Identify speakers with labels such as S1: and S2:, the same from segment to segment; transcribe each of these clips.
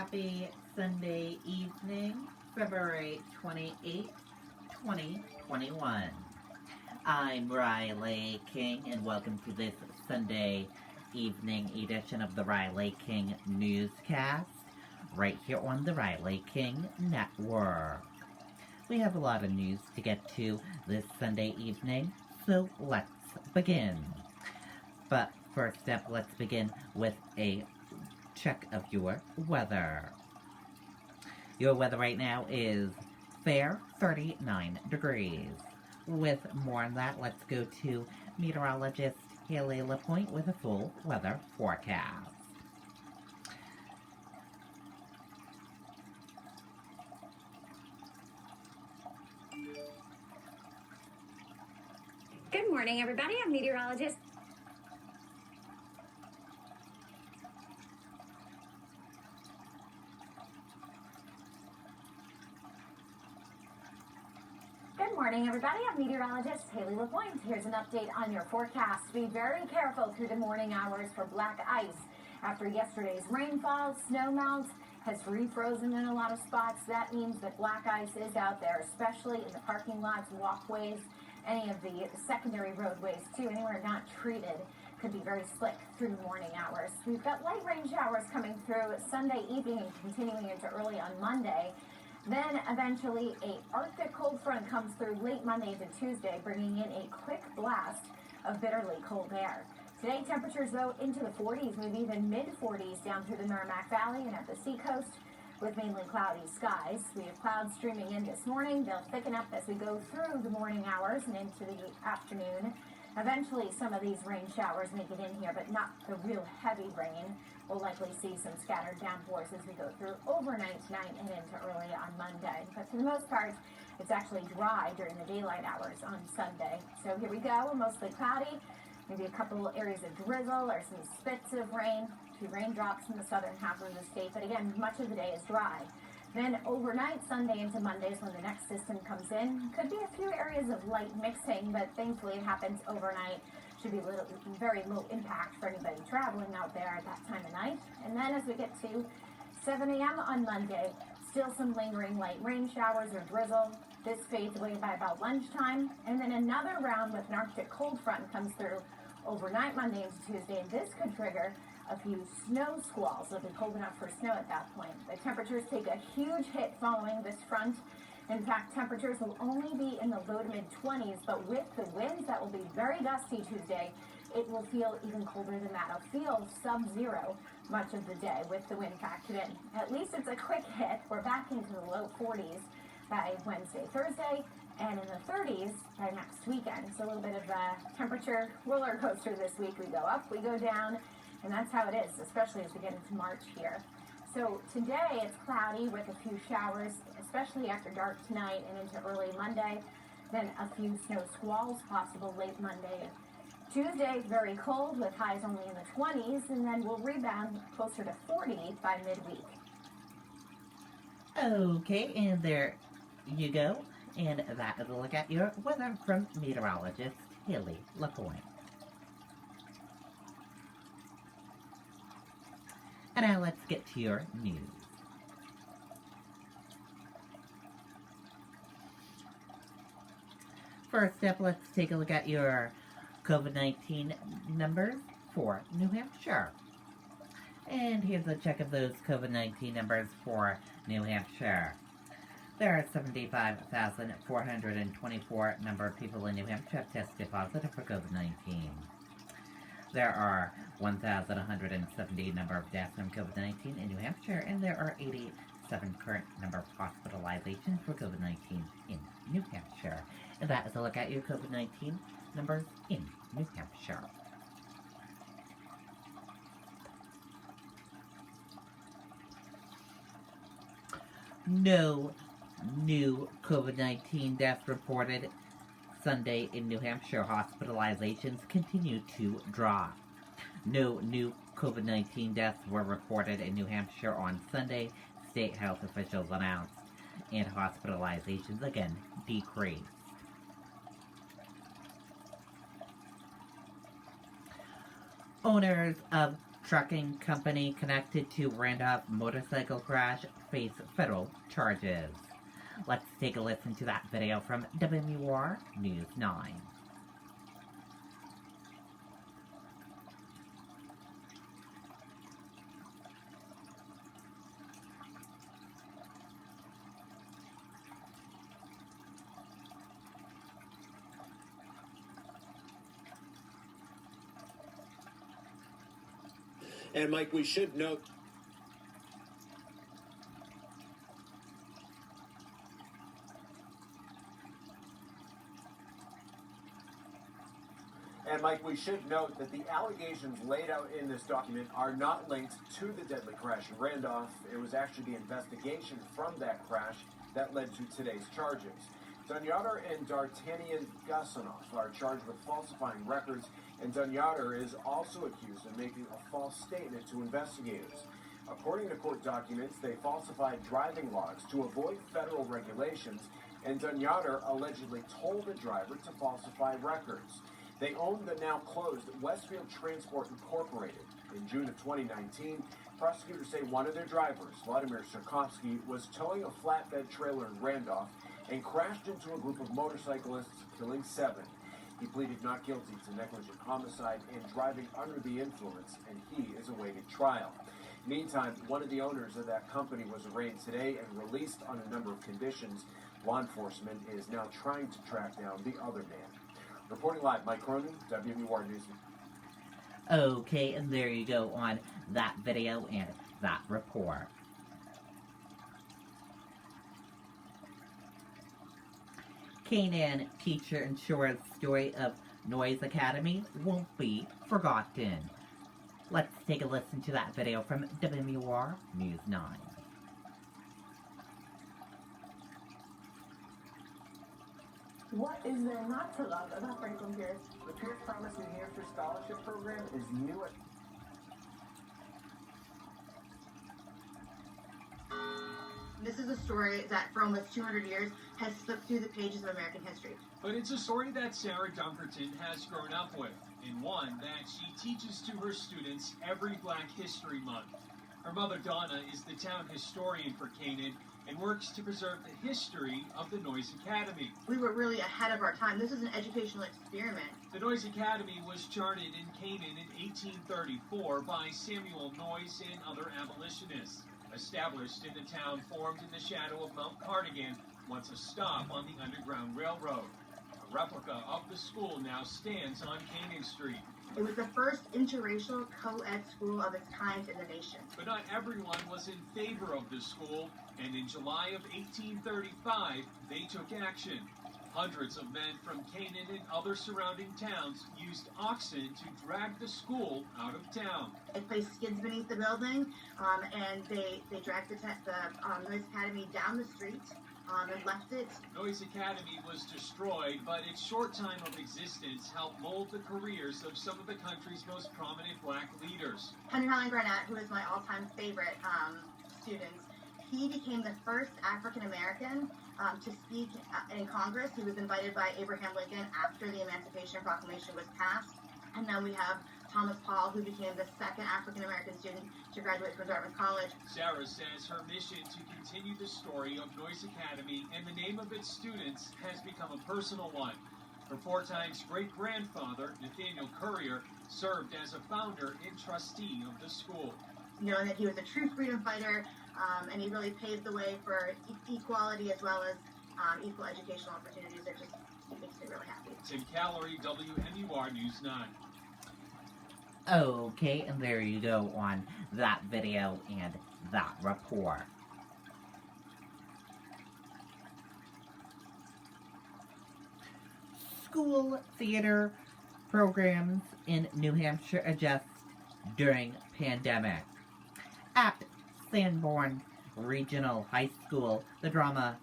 S1: Happy Sunday evening, February 28th, 2021. I'm Riley King, and welcome to this Sunday evening edition of the Riley King Newscast, right here on the Riley King Network. We have a lot of news to get to this Sunday evening, so let's begin. But first up, let's begin with a check of your weather. Your weather right now is fair, 39 degrees. With more on that, let's go to meteorologist Haley LaPointe with a full weather forecast.
S2: Good morning, everybody. I'm meteorologist Haley LaPointe. Here's an update on your forecast. Be very careful through the morning hours for black ice. After yesterday's rainfall, snowmelt has refrozen in a lot of spots. That means that black ice is out there, especially in the parking lots, walkways, any of the secondary roadways too. Anywhere not treated could be very slick through the morning hours. We've got light rain showers coming through Sunday evening and continuing into early on Monday. Then eventually a Arctic cold front comes through late Monday to Tuesday, bringing in a quick blast of bitterly cold air. Today temperatures though into the 40s, maybe even mid-40s down through the Merrimack Valley and at the seacoast with mainly cloudy skies. We have clouds streaming in this morning. They'll thicken up as we go through the morning hours and into the afternoon. Eventually some of these rain showers make it in here, but not the real heavy rain. We'll likely see some scattered downpours as we go through overnight tonight and into early on Monday. But for the most part, it's actually dry during the daylight hours on Sunday. So here we go, mostly cloudy, maybe a couple areas of drizzle or some spits of rain, a few raindrops in the southern half of the state. But again, much of the day is dry. Then overnight, Sunday into Monday is when the next system comes in. Could be a few areas of light mixing, but thankfully it happens overnight. Should be very low impact for anybody traveling out there at that time of night. And then as we get to 7 a.m. on Monday, still some lingering light rain showers or drizzle. This fades away by about lunchtime. And then another round with an Arctic cold front comes through overnight Monday into Tuesday. And this could trigger a few snow squalls. It'll be cold enough for snow at that point. The temperatures take a huge hit following this front. In fact, temperatures will only be in the low to mid-20s, but with the winds that will be very gusty Tuesday, it will feel even colder than that. It'll feel sub-zero much of the day with the wind factored in. At least it's a quick hit. We're back into the low 40s by Wednesday, Thursday, and in the 30s by next weekend. So a little bit of a temperature roller coaster this week. We go up, we go down, and that's how it is, especially as we get into March here. So today it's cloudy with a few showers, especially after dark tonight and into early Monday. Then a few snow squalls possible late Monday. Tuesday, very cold with highs only in the 20s, and then we'll rebound closer to 40 by midweek.
S1: Okay, and there you go. And that is a look at your weather from meteorologist Haley LaPointe. And now let's get to your news. First up, let's take a look at your COVID-19 numbers for New Hampshire. And here's a check of those COVID-19 numbers for New Hampshire. There are 75,424 number of people in New Hampshire have tested positive for COVID-19. There are 1,170 number of deaths from COVID-19 in New Hampshire, and there are 87 current number of hospitalizations for COVID-19 in New Hampshire. And that is a look at your COVID-19 numbers in New Hampshire. No new COVID-19 deaths reported Sunday in New Hampshire. Hospitalizations continue to drop. No new COVID-19 deaths were reported in New Hampshire on Sunday, state health officials announced, and hospitalizations again decreased. Owners of Trucking company connected to Randolph motorcycle crash face federal charges. Let's take a listen to that video from WMUR News 9.
S3: And Mike, we should note that the allegations laid out in this document are not linked to the deadly crash in Randolph. It was actually the investigation from that crash that led to today's charges. Dunyader and D'Artagnan Gassonoff are charged with falsifying records, and Dunyader is also accused of making a false statement to investigators. According to court documents, they falsified driving logs to avoid federal regulations, and Dunyader allegedly told the driver to falsify records. They own the now closed Westfield Transport Incorporated. In June of 2019, prosecutors say one of their drivers, Vladimir Sirkovsky, was towing a flatbed trailer in Randolph and crashed into a group of motorcyclists, killing 7. He pleaded not guilty to negligent homicide and driving under the influence, and he is awaiting trial. Meantime, one of the owners of that company was arraigned today and released on a number of conditions. Law enforcement is now trying to track down the other man. Reporting live, Mike Cronin, WMUR News.
S1: Okay, and there you go on that video and that report. Canaan teacher ensures story of Noise Academy won't be forgotten. Let's take a listen to that video from WMUR News 9.
S4: What is there not to love about Franklin Pierce?
S5: The Pierce Promise New Hampshire Scholarship Program is new at...
S6: This is a story that for almost 200 years has slipped through the pages of American history.
S7: But it's a story that Sarah Dunkerton has grown up with, and one that she teaches to her students every Black History Month. Her mother, Donna, is the town historian for Canaan and works to preserve the history of the Noise Academy.
S6: We were really ahead of our time. This is an educational experiment.
S7: The Noise Academy was charted in Canaan in 1834 by Samuel Noyes and other abolitionists. Established in the town formed in the shadow of Mount Cardigan, once a stop on the Underground Railroad. A replica of the school now stands on Canaan Street.
S6: It was the first interracial co-ed school of its kind in the nation.
S7: But not everyone was in favor of the school, and in July of 1835, they took action. Hundreds of men from Canaan and other surrounding towns used oxen to drag the school out of town.
S6: They placed skids beneath the building, and they dragged the Noise Academy down the street and left it.
S7: Noise Academy was destroyed, but its short time of existence helped mold the careers of some of the country's most prominent Black leaders.
S6: Henry Highland Garnett, who is my all-time favorite student, he became the first African American to speak in Congress. He was invited by Abraham Lincoln after the Emancipation Proclamation was passed. And then we have Thomas Paul, who became the second African American student to graduate from Dartmouth College.
S7: Sarah says her mission to continue the story of Noise Academy and the name of its students has become a personal one. Her 4 times great-grandfather, Nathaniel Currier, served as a founder and trustee of the school.
S6: Knowing that he was a true freedom fighter, and he really paved the way for equality as well as equal educational opportunities, it just makes me really happy.
S7: Tim Callery, WMUR News 9.
S1: Okay, and there you go on that video and that report. School theater programs in New Hampshire adjust during pandemic. At Sanborn Regional High School, the drama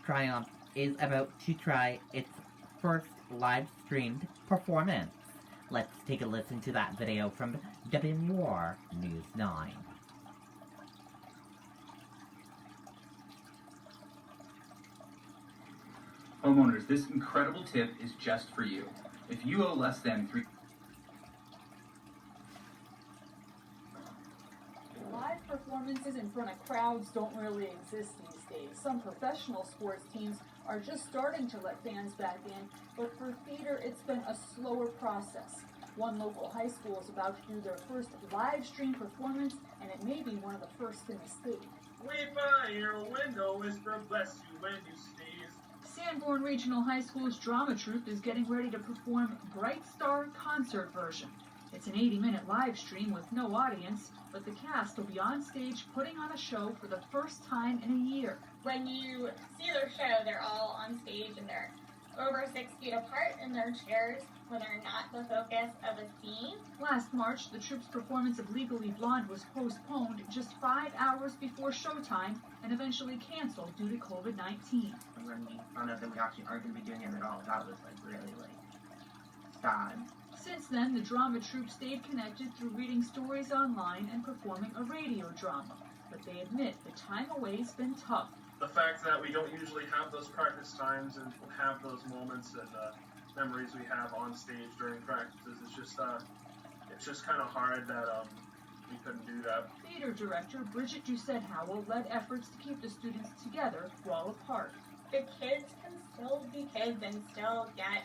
S1: Triumph is about to try its first live-streamed performance. Let's take a listen to that video from WMUR News 9.
S8: Homeowners, this incredible tip is just for you. If you owe less than
S9: performances in front of crowds don't really exist these days. Some professional sports teams are just starting to let fans back in, but for theater, it's been a slower process. One local high school is about to do their first live stream performance, and it may be one of the first in the state.
S10: Wait by your window, whisper bless you when you sneeze.
S9: Sanborn Regional High School's drama troupe is getting ready to perform Bright Star Concert Version. It's an 80-minute live stream with no audience, but the cast will be on stage putting on a show for the first time in a year.
S11: When you see their show, they're all on stage and they're over 6 feet apart in their chairs when they're not the focus of a scene.
S9: Last March, the troupe's performance of Legally Blonde was postponed just 5 hours before showtime and eventually canceled due to COVID-19.
S5: When we found out that we actually aren't going to be doing it at all, that was really sad.
S9: Since then, the drama troupe stayed connected through reading stories online and performing a radio drama. But they admit the time away's been tough.
S10: The fact that we don't usually have those practice times and have those moments and memories we have on stage during practices, it's just kind of hard that we couldn't do that.
S9: Theater director Bridget Doucette Howell led efforts to keep the students together while apart.
S11: The kids can still be kids and still get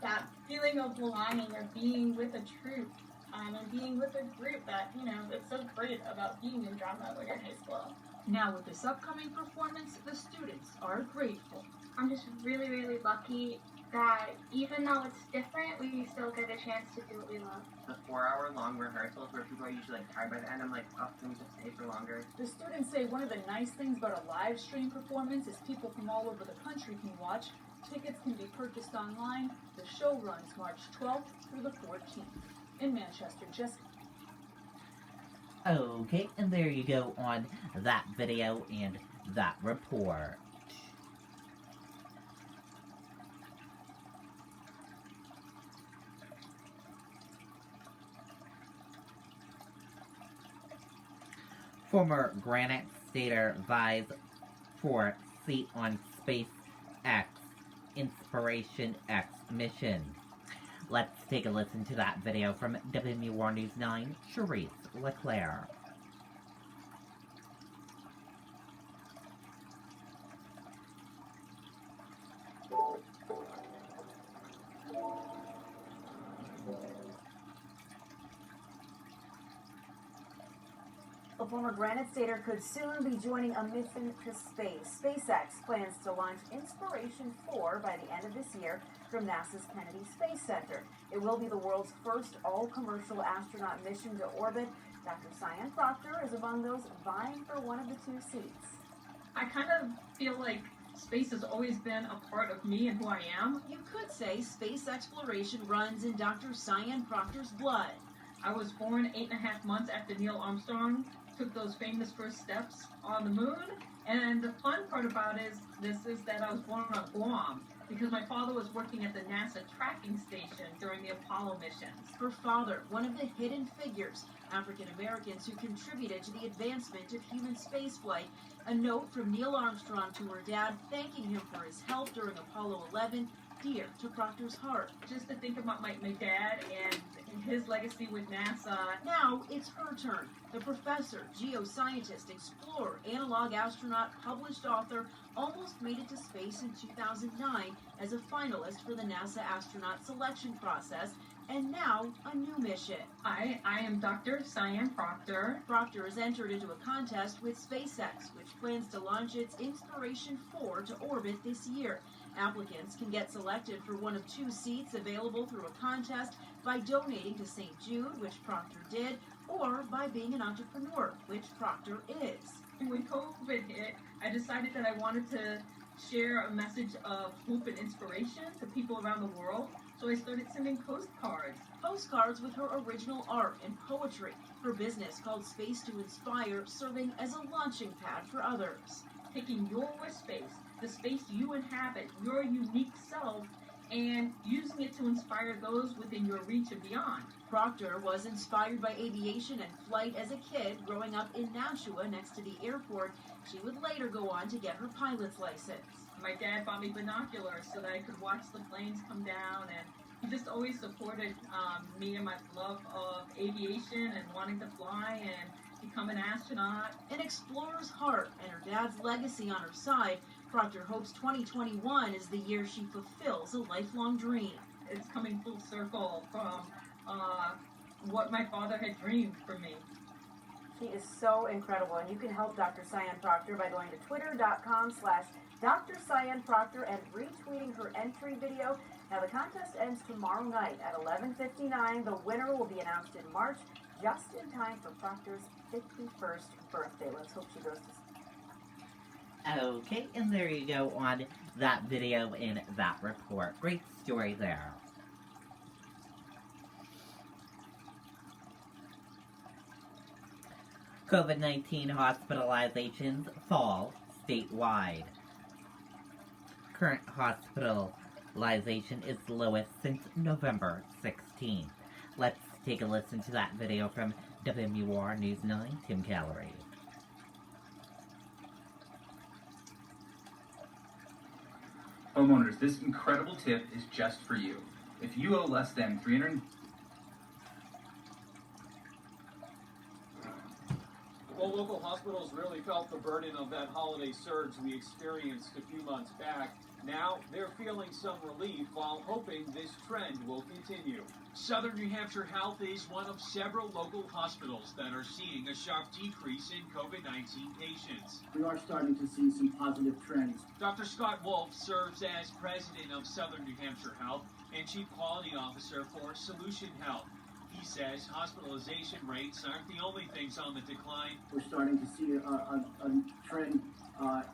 S11: that feeling of belonging or being with a troupe and being with a group that, it's so great about being in drama when you're in high school.
S9: Now with this upcoming performance, the students are grateful.
S11: I'm just really, really lucky that even though it's different, we still get a chance to do what we love.
S5: The 4-hour-long rehearsals where people are usually tired by the end, I'm like, oh, can we just stay for longer?
S9: The students say one of the nice things about a live stream performance is people from all over the country can watch. Tickets can be purchased online. The show runs March 12th through the 14th. In Manchester, Jessica.
S1: Okay, and there you go on that video and that report. Former Granite Stater vies for seat on SpaceX Inspiration X mission. Let's take a listen to that video from WMUR News 9, Charisse LeClaire.
S12: A former Granite Stater could soon be joining a mission to space. SpaceX plans to launch Inspiration 4 by the end of this year from NASA's Kennedy Space Center. It will be the world's first all-commercial astronaut mission to orbit. Dr. Cyan Proctor is among those vying for one of the 2 seats.
S13: I kind of feel like space has always been a part of me and who I am.
S14: You could say space exploration runs in Dr. Cyan Proctor's blood.
S13: I was born 8.5 months after Neil Armstrong took those famous first steps on the moon. And the fun part about this is that I was born on Guam because my father was working at the NASA tracking station during the Apollo missions.
S14: Her father, one of the hidden figures, African Americans who contributed to the advancement of human spaceflight. A note from Neil Armstrong to her dad thanking him for his help during Apollo 11, dear to Proctor's heart.
S13: Just to think about my dad and his legacy with NASA.
S14: Now it's her turn. The professor, geoscientist, explorer, analog astronaut, published author, almost made it to space in 2009 as a finalist for the NASA astronaut selection process, and now a new mission.
S13: I am Dr. Cyan Proctor.
S14: Proctor has entered into a contest with SpaceX, which plans to launch its Inspiration 4 to orbit this year. Applicants can get selected for one of 2 seats available through a contest by donating to St. Jude, which Proctor did, or by being an entrepreneur, which Proctor is.
S13: When COVID hit, I decided that I wanted to share a message of hope and inspiration to people around the world, so I started sending postcards.
S14: Postcards with her original art and poetry. Her business called Space to Inspire, serving as a launching pad for others.
S13: Taking your space, the space you inhabit, your unique self, and using it to inspire those within your reach and beyond.
S14: Proctor was inspired by aviation and flight as a kid growing up in Nashua next to the airport. She would later go on to get her pilot's license.
S13: My dad bought me binoculars so that I could watch the planes come down, and he just always supported me and my love of aviation and wanting to fly, and become an astronaut.
S14: An explorer's heart and her dad's legacy on her side, Proctor hopes 2021 is the year she fulfills a lifelong dream.
S13: It's coming full circle from what my father had dreamed for me.
S12: She is so incredible, and you can help Dr. Cyan Proctor by going to twitter.com/Dr. Cyan Proctor and retweeting her entry video. Now, the contest ends tomorrow night at 11:59. The winner will be announced in March, just in time for Proctor's 51st birthday. Let's hope she goes to...
S1: Okay, and there you go on that video and that report. Great story there. COVID-19 hospitalizations fall statewide. Current hospitalization is the lowest since November 16th. Let's take a listen to that video from WMUR News 9, Tim Callery.
S8: Homeowners, this incredible tip is just for you. If you owe less than $300...
S7: Well, local hospitals really felt the burden of that holiday surge we experienced a few months back. Now, they're feeling some relief while hoping this trend will continue. Southern New Hampshire Health is one of several local hospitals that are seeing a sharp decrease in COVID-19 patients.
S15: We are starting to see some positive trends.
S7: Dr. Scott Wolf serves as president of Southern New Hampshire Health and chief quality officer for Solution Health. He says hospitalization rates aren't the only things on the decline.
S15: We're starting to see a trend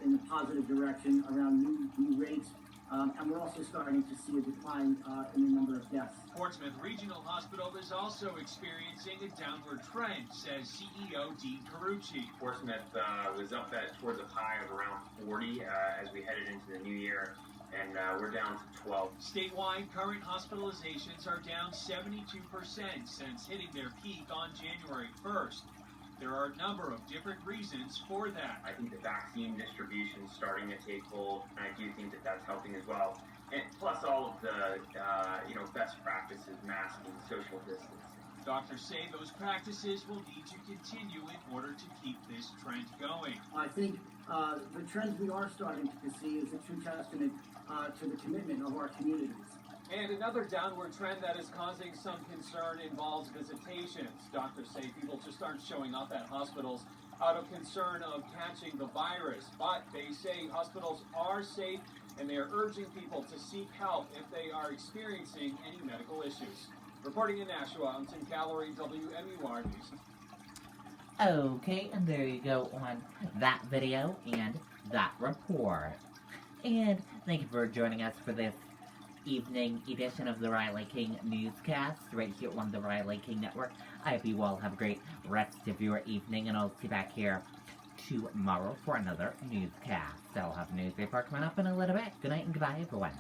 S15: in the positive direction around new rates, and we're also starting to see a decline in the number of deaths.
S7: Portsmouth Regional Hospital is also experiencing a downward trend, says CEO Dean Carucci.
S16: Portsmouth was up towards a high of around 40 as we headed into the new year. And we're down to 12.
S7: Statewide, current hospitalizations are down 72% since hitting their peak on January 1st. There are a number of different reasons for that.
S16: I think the vaccine distribution is starting to take hold, and I do think that that's helping as well. And plus all of the best practices, masking, social distancing.
S7: Doctors say those practices will need to continue in order to keep this trend going.
S15: I think the trends we are starting to see is a true testament to the commitment of our communities.
S7: And another downward trend that is causing some concern involves visitations. Doctors say people just aren't showing up at hospitals out of concern of catching the virus. But they say hospitals are safe, and they are urging people to seek help if they are experiencing any medical issues. Reporting in Nashua, I'm Tim Callery, WMUR News.
S1: Okay, and there you go on that video and that report. And thank you for joining us for this evening edition of the Riley King Newscast right here on the Riley King Network. I hope you all have a great rest of your evening, and I'll see you back here tomorrow for another newscast. I'll have a news report coming up in a little bit. Good night and goodbye, everyone.